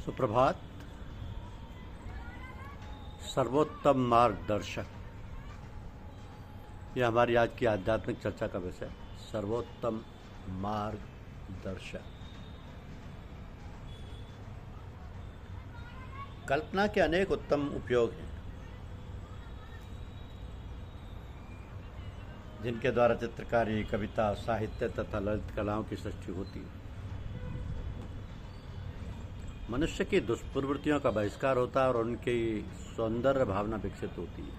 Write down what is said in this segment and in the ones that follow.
सुप्रभात। सर्वोत्तम मार्गदर्शक, यह हमारी आज की आध्यात्मिक चर्चा का विषय। सर्वोत्तम मार्गदर्शक। कल्पना के अनेक उत्तम उपयोग हैं, जिनके द्वारा चित्रकारी, कविता, साहित्य तथा ललित कलाओं की सृष्टि होती है। मनुष्य की दुष्प्रवृत्तियों का बहिष्कार होता है और उनकी सौंदर्य भावना विकसित होती है।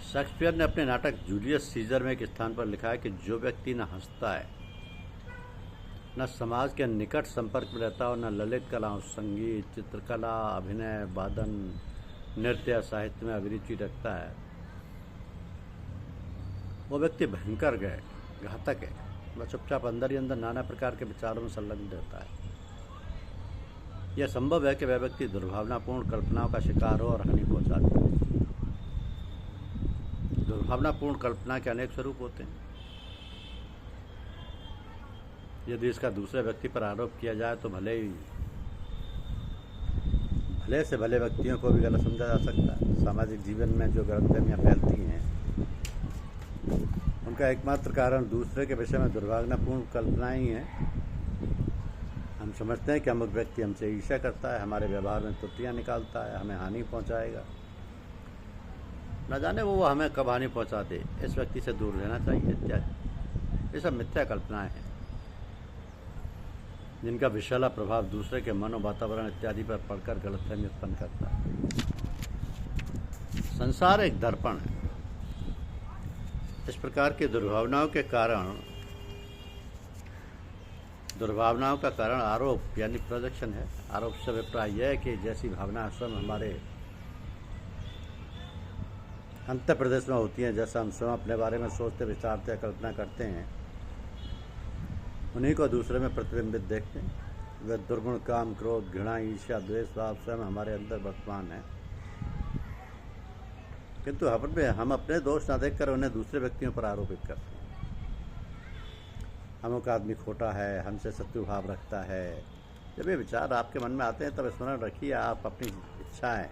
शेक्सपियर ने अपने नाटक जूलियस सीजर में एक स्थान पर लिखा है कि जो व्यक्ति न हंसता है, न समाज के निकट संपर्क में रहता है और न ललित कलाओं, संगीत, चित्रकला, अभिनय, वादन, नृत्य या साहित्य में अभिरुचि रखता है, वो व्यक्ति भयंकर घातक है। वह चुपचाप अंदर ही अंदर नाना प्रकार के विचारों में संलग्न रहता है। यह संभव है कि वह व्यक्ति दुर्भावनापूर्ण कल्पनाओं का शिकार हो और हानि पहुंचा दे। दुर्भावनापूर्ण कल्पना के अनेक स्वरूप होते हैं। यदि इसका दूसरे व्यक्ति पर आरोप किया जाए तो भले से भले व्यक्तियों को भी गलत समझा जा सकता है। सामाजिक जीवन में जो गलतफहमियां फैलती हैं, उनका एकमात्र कारण दूसरे के विषय में दुर्भावनापूर्ण कल्पनाएं ही हैं। हम समझते हैं कि अमुक व्यक्ति हमसे ईर्ष्या करता है, हमारे व्यवहार में त्रुटियां निकालता है, हमें हानि पहुंचाएगा। न जाने वो हमें कब हानि पहुंचा दे, इस व्यक्ति से दूर रहना चाहिए इत्यादि। ये सब मिथ्या कल्पनाएं हैं, जिनका विशाला प्रभाव दूसरे के मन और वातावरण इत्यादि पर पड़कर गलतफहमी उत्पन्न करता है। संसार एक दर्पण है। इस प्रकार की दुर्भावनाओं का कारण आरोप यानी प्रोजेक्शन है। आरोप से अभिप्राय यह है कि जैसी भावना स्वयं हमारे अंतर प्रदेश में होती हैं, जैसा हम स्वयं अपने बारे में सोचते, विचारते, कल्पना करते हैं, उन्हीं को दूसरे में प्रतिबिंबित देखते हैं। वे दुर्गुण, काम, क्रोध, घृणा, ईर्ष्या, द्वेष भाव स्वयं हमारे अंदर वर्तमान है, किंतु हम अपने दोष न देखकर उन्हें दूसरे व्यक्तियों पर आरोपित करते हैं। अमुक आदमी खोटा है, हमसे शत्रु भाव रखता है। जब ये विचार आपके मन में आते हैं तब स्मरण रखिए, आप अपनी इच्छाएं,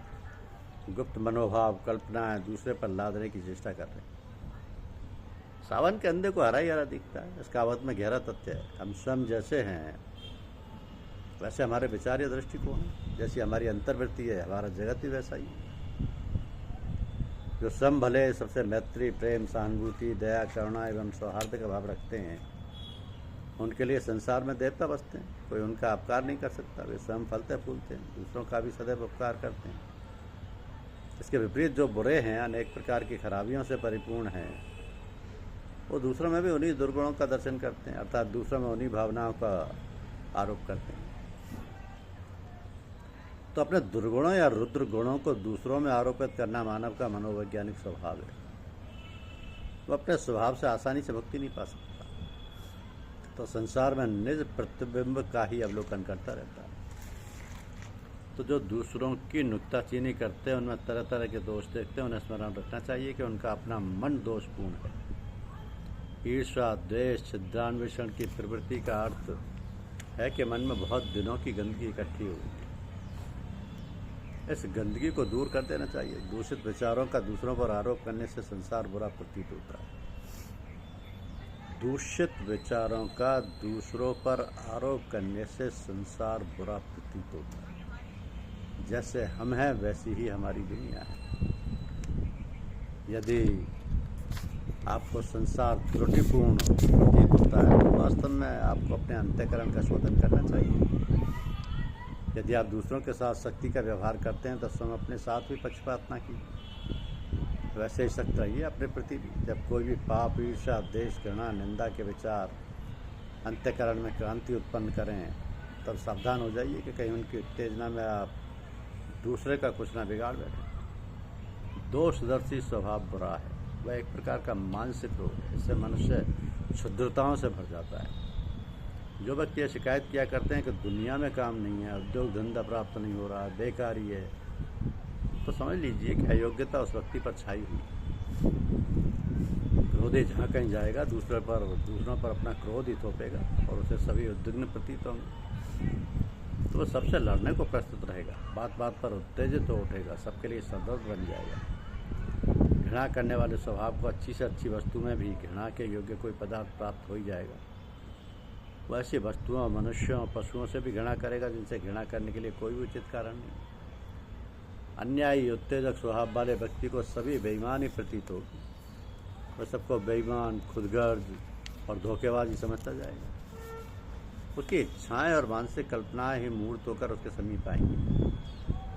गुप्त मनोभाव, कल्पनाएं दूसरे पर लादने की चेष्टा कर रहे हैं। सावन के अंधे को हरा ही हरा दिखता है। इस कहावत में गहरा तथ्य है। हम स्वयं जैसे हैं वैसे हमारे विचार या दृष्टिकोण, जैसी हमारी अंतर्वृत्ति है, हमारा जगत ही वैसा ही है। जो स्वयं भले सबसे मैत्री, प्रेम, सहानुभूति, दया, करुणा एवं सौहार्द का भाव रखते हैं, उनके लिए संसार में देवता बसते हैं। कोई उनका अपकार नहीं कर सकता। वे स्वयं फलते फूलते हैं, दूसरों का भी सदैव उपकार करते हैं। इसके विपरीत जो बुरे हैं, अनेक प्रकार की खराबियों से परिपूर्ण हैं, वो दूसरों में भी उन्हीं दुर्गुणों का दर्शन करते हैं, अर्थात दूसरों में उन्हीं भावनाओं का आरोप करते हैं। तो अपने दुर्गुणों या रुद्र गुणों को दूसरों में आरोपित करना मानव का मनोवैज्ञानिक स्वभाव है। वो अपने स्वभाव से आसानी से मुक्ति नहीं पा सकता, तो संसार में निज प्रतिबिंब का ही अवलोकन करता रहता है। तो जो दूसरों की नुक्ताचीनी करते हैं, उनमें तरह तरह के दोष देखते हैं, उन्हें स्मरण रखना चाहिए कि उनका अपना मन दोषपूर्ण है। ईर्ष्या, द्वेष, छिद्रान्वेषण की प्रवृत्ति का अर्थ है कि मन में बहुत दिनों की गंदगी इकट्ठी हुई है। इस गंदगी को दूर कर देना चाहिए। दूषित विचारों का दूसरों पर आरोप करने से संसार बुरा प्रतीत होता है। दूषित विचारों का दूसरों पर आरोप करने से संसार बुरा प्रतीत होता है। जैसे हम हैं वैसी ही हमारी दुनिया है। यदि आपको संसार त्रुटिपूर्ण प्रतीत होता है तो वास्तव में आपको अपने अंतःकरण का शोधन करना चाहिए। यदि आप दूसरों के साथ सख्ती का व्यवहार करते हैं तो स्वयं अपने साथ भी पक्षपात ना कीजिए। वैसे ही सख्त रहिए अपने प्रति भी। जब कोई भी पाप, ईर्ष्या, द्वेष, घृणा, निंदा के विचार अंतःकरण में क्रांति उत्पन्न करें, तब सावधान हो जाइए कि कहीं उनकी उत्तेजना में आप दूसरे का कुछ ना बिगाड़ बैठे। दोषदर्शी स्वभाव बुरा है। वह एक प्रकार का मानसिक रोग है। इससे मनुष्य क्षुद्रताओं से भर जाता है। जो व्यक्ति यह शिकायत किया करते हैं कि दुनिया में काम नहीं है, उद्योग धंधा प्राप्त नहीं हो रहा, बेकारी है, तो समझ लीजिए कि अयोग्यता उस व्यक्ति पर छाई हुई। क्रोधी जहाँ कहीं जाएगा दूसरों पर अपना क्रोध ही थोपेगा और उसे सभी उद्विग्न प्रतीत होंगे, तो वो सबसे लड़ने को प्रस्तुत रहेगा, बात बात पर उत्तेजित हो उठेगा, सबके लिए सरदर्द बन जाएगा। घृणा करने वाले स्वभाव को अच्छी से अच्छी वस्तु में भी घृणा के योग्य कोई पदार्थ प्राप्त हो ही जाएगा। वो ऐसी वस्तुओं, मनुष्यों, पशुओं से भी घृणा करेगा जिनसे घृणा करने के लिए कोई भी उचित कारण नहीं। अन्यायी उत्तेजक स्वभाव वाले व्यक्ति को सभी बेईमानी प्रतीत होगी। वह सबको बेईमान, खुदगर्ज और धोखेबाज ही समझता जाएगा। उसकी इच्छाएं और मानसिक कल्पनाएं ही मूर्त होकर उसके समीप आएंगी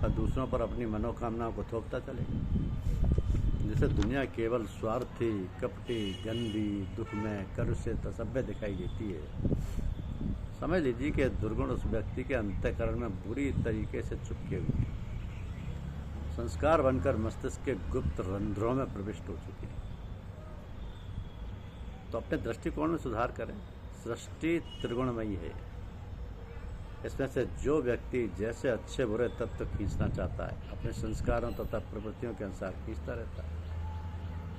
और दूसरों पर अपनी मनोकामनाओं को थोपता चलेगा, जिसे दुनिया केवल स्वार्थी, कपटी, गंदी, दुख में, कलुषित, असभ्य दिखाई देती है। समझ लीजिए कि दुर्गुण उस व्यक्ति के अंतःकरण में बुरी तरीके से चुपके हुए संस्कार बनकर मस्तिष्क के गुप्त रंध्रों में प्रविष्ट हो चुके हैं। तो अपने दृष्टिकोण में सुधार करें। सृष्टि त्रिगुणमयी है। इसमें से जो व्यक्ति जैसे अच्छे बुरे तत्व खींचना चाहता है, अपने संस्कारों तथा प्रवृत्तियों के अनुसार खींचता रहता है।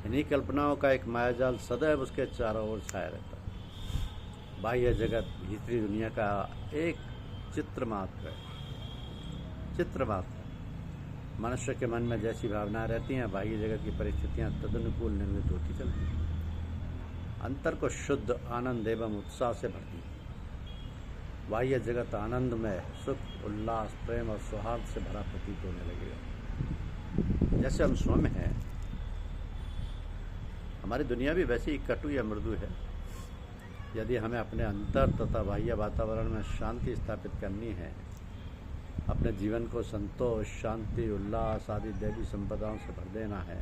इन्हीं कल्पनाओं का एक मायाजाल सदैव उसके चारों ओर छाया रहता है। बाह्य जगत भीतरी दुनिया का एक चित्र मात्र है। चित्र मात्र। मनुष्य के मन में जैसी भावनाएं रहती हैं, बाह्य जगत की परिस्थितियां तदनुकूल निर्मित होती चलती हैं। अंतर को शुद्ध आनंद एवं उत्साह से भरती है। बाह्य जगत आनंद में सुख, उल्लास, प्रेम और सौहार्द से भरा प्रतीत होने लगेगा। जैसे हम स्वयं हैं, हमारी दुनिया भी वैसी ही कटु या मृदु है। यदि हमें अपने अंतर तथा बाह्य वातावरण में शांति स्थापित करनी है, अपने जीवन को संतोष, शांति, उल्लास आदि दैवी संपदाओं से भर देना है,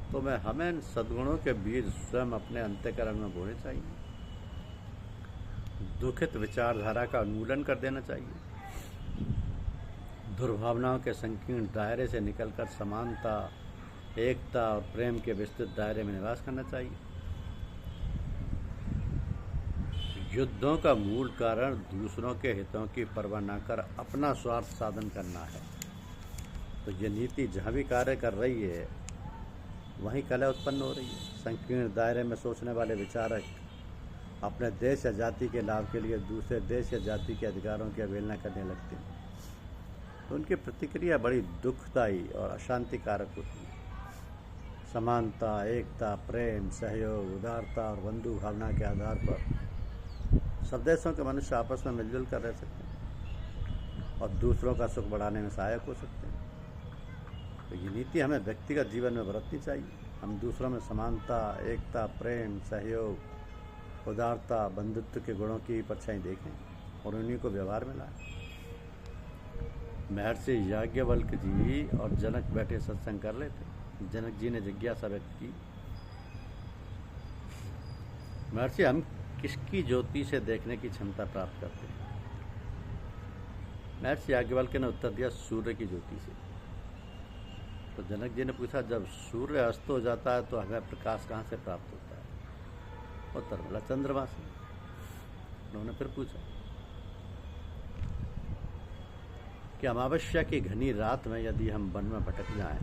तो हमें सद्गुणों के बीज स्वयं अपने अंतःकरण में बोने चाहिए। दुखित विचारधारा का उन्मूलन कर देना चाहिए। दुर्भावनाओं के संकीर्ण दायरे से निकलकर समानता, एकता और प्रेम के विस्तृत दायरे में निवास करना चाहिए। युद्धों का मूल कारण दूसरों के हितों की परवाह न कर अपना स्वार्थ साधन करना है। तो ये नीति जहाँ भी कार्य कर रही है, वहीं कलह उत्पन्न हो रही है। संकीर्ण दायरे में सोचने वाले विचारक अपने देश या जाति के लाभ के लिए दूसरे देश या जाति के अधिकारों की अवहेलना करने लगते हैं, तो उनकी प्रतिक्रिया बड़ी दुखदायी और अशांतिकारक होती है। समानता, एकता, प्रेम, सहयोग, उदारता और बंधु भावना के आधार पर सब देशों के मनुष्य आपस में मिलजुल कर रह सकते हैं और दूसरों का सुख बढ़ाने में सहायक हो सकते हैं। तो ये नीति हमें व्यक्तिगत जीवन में बरतनी चाहिए। हम दूसरों में समानता, एकता, प्रेम, सहयोग, उदारता, बंधुत्व के गुणों की परछाई देखें और उन्हीं को व्यवहार में लाएं। महर्षि याज्ञवल्क्य जी और जनक बैठे सत्संग कर रहे थे। जनक जी ने जिज्ञासा व्यक्त की, महर्षि, हम किसकी ज्योति से देखने की क्षमता प्राप्त करते हैं? महर्षि याज्ञवल्क्य ने उत्तर दिया, सूर्य की ज्योति से। तो जनक जी ने पूछा, जब सूर्य अस्त हो जाता है तो हमें प्रकाश कहाँ से प्राप्त होता है? उत्तर बोला, चंद्रमा से। उन्होंने फिर पूछा कि अमावस्या की घनी रात में यदि हम वन में भटक जाएं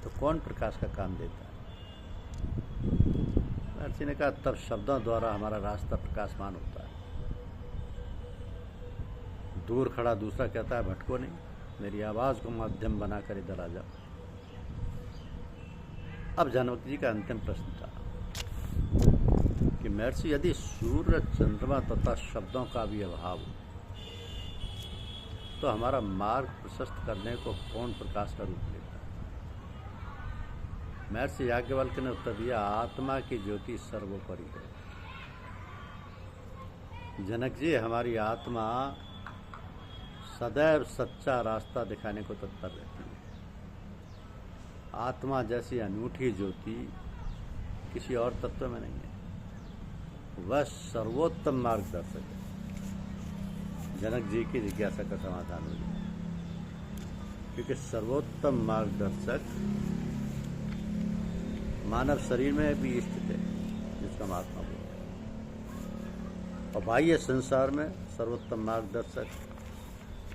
तो कौन प्रकाश का काम देता है? महर्षि ने कहा, तब शब्दों द्वारा हमारा रास्ता प्रकाशमान होता है। दूर खड़ा दूसरा कहता है, भटको नहीं, मेरी आवाज़ को माध्यम बनाकर इधर आ जाओ। अब जनक जी का अंतिम प्रश्न था कि महर्षि, यदि सूर्य, चंद्रमा तथा शब्दों का भी अभाव हो तो हमारा मार्ग प्रशस्त करने को कौन प्रकाश का रूप लेता है? महर्षि याज्ञवल्क्य ने उत्तर दिया, आत्मा की ज्योति सर्वोपरि है। जनक जी, हमारी आत्मा सदैव सच्चा रास्ता दिखाने को तत्पर रहती है। आत्मा जैसी अनूठी ज्योति किसी और तत्व में नहीं है। वह सर्वोत्तम मार्गदर्शक है। जनक जी की जिज्ञासा का समाधान हो गया, क्योंकि सर्वोत्तम मार्गदर्शक मानव शरीर में भी स्थित है, जिसका महात्मा बोलते हैं। और बाह्य संसार में सर्वोत्तम मार्गदर्शक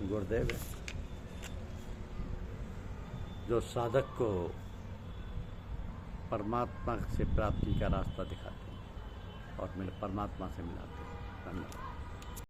गुरुदेव है, जो साधक को परमात्मा से प्राप्ति का रास्ता दिखाते हैं और मेरे परमात्मा से मिलाते हैं। धन्यवाद।